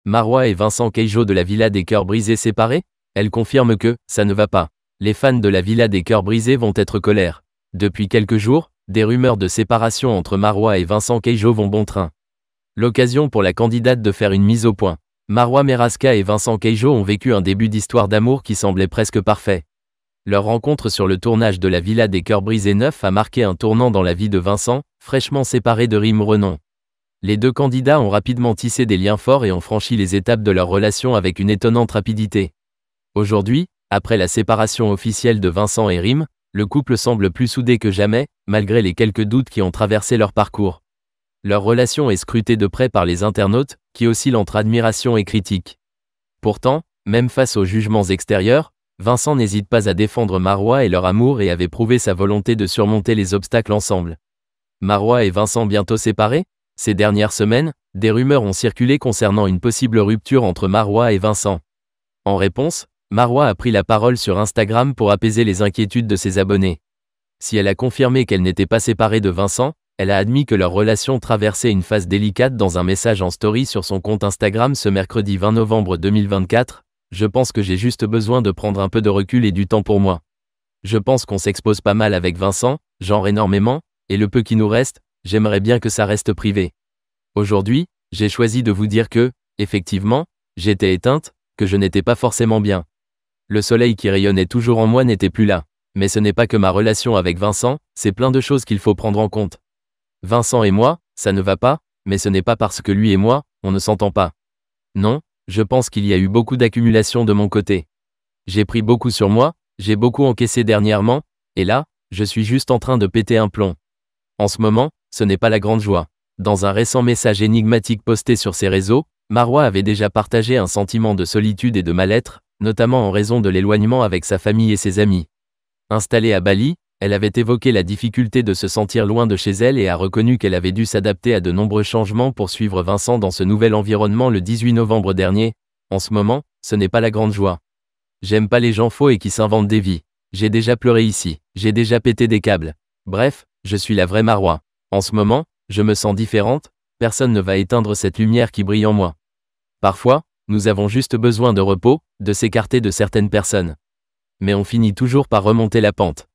Marwa et Vincent Keijo de la Villa des Cœurs Brisés séparés? Elle confirme que ça ne va pas. Les fans de la Villa des Cœurs Brisés vont être colères. Depuis quelques jours, des rumeurs de séparation entre Marwa et Vincent Keijo vont bon train. L'occasion pour la candidate de faire une mise au point. Marwa Meraska et Vincent Keijo ont vécu un début d'histoire d'amour qui semblait presque parfait. Leur rencontre sur le tournage de la Villa des Cœurs Brisés 9 a marqué un tournant dans la vie de Vincent, fraîchement séparé de Rim Renon. Les deux candidats ont rapidement tissé des liens forts et ont franchi les étapes de leur relation avec une étonnante rapidité. Aujourd'hui, après la séparation officielle de Vincent et Rim, le couple semble plus soudé que jamais, malgré les quelques doutes qui ont traversé leur parcours. Leur relation est scrutée de près par les internautes, qui oscillent entre admiration et critique. Pourtant, même face aux jugements extérieurs, Vincent n'hésite pas à défendre Marwa et leur amour et avait prouvé sa volonté de surmonter les obstacles ensemble. Marwa et Vincent bientôt séparés? Ces dernières semaines, des rumeurs ont circulé concernant une possible rupture entre Marwa et Vincent. En réponse, Marwa a pris la parole sur Instagram pour apaiser les inquiétudes de ses abonnés. Si elle a confirmé qu'elle n'était pas séparée de Vincent, elle a admis que leur relation traversait une phase délicate dans un message en story sur son compte Instagram ce mercredi 20 novembre 2024. Je pense que j'ai juste besoin de prendre un peu de recul et du temps pour moi. Je pense qu'on s'expose pas mal avec Vincent, genre énormément, et le peu qui nous reste, j'aimerais bien que ça reste privé. Aujourd'hui, j'ai choisi de vous dire que, effectivement, j'étais éteinte, que je n'étais pas forcément bien. Le soleil qui rayonnait toujours en moi n'était plus là. Mais ce n'est pas que ma relation avec Vincent, c'est plein de choses qu'il faut prendre en compte. Vincent et moi, ça ne va pas, mais ce n'est pas parce que lui et moi, on ne s'entend pas. Non, je pense qu'il y a eu beaucoup d'accumulation de mon côté. J'ai pris beaucoup sur moi, j'ai beaucoup encaissé dernièrement, et là, je suis juste en train de péter un plomb. En ce moment, ce n'est pas la grande joie. Dans un récent message énigmatique posté sur ses réseaux, Marwa avait déjà partagé un sentiment de solitude et de mal-être, notamment en raison de l'éloignement avec sa famille et ses amis. Installée à Bali, elle avait évoqué la difficulté de se sentir loin de chez elle et a reconnu qu'elle avait dû s'adapter à de nombreux changements pour suivre Vincent dans ce nouvel environnement le 18 novembre dernier. En ce moment, ce n'est pas la grande joie. J'aime pas les gens faux et qui s'inventent des vies. J'ai déjà pleuré ici, j'ai déjà pété des câbles. Bref, je suis la vraie Marwa. En ce moment, je me sens différente, personne ne va éteindre cette lumière qui brille en moi. Parfois, nous avons juste besoin de repos, de s'écarter de certaines personnes. Mais on finit toujours par remonter la pente.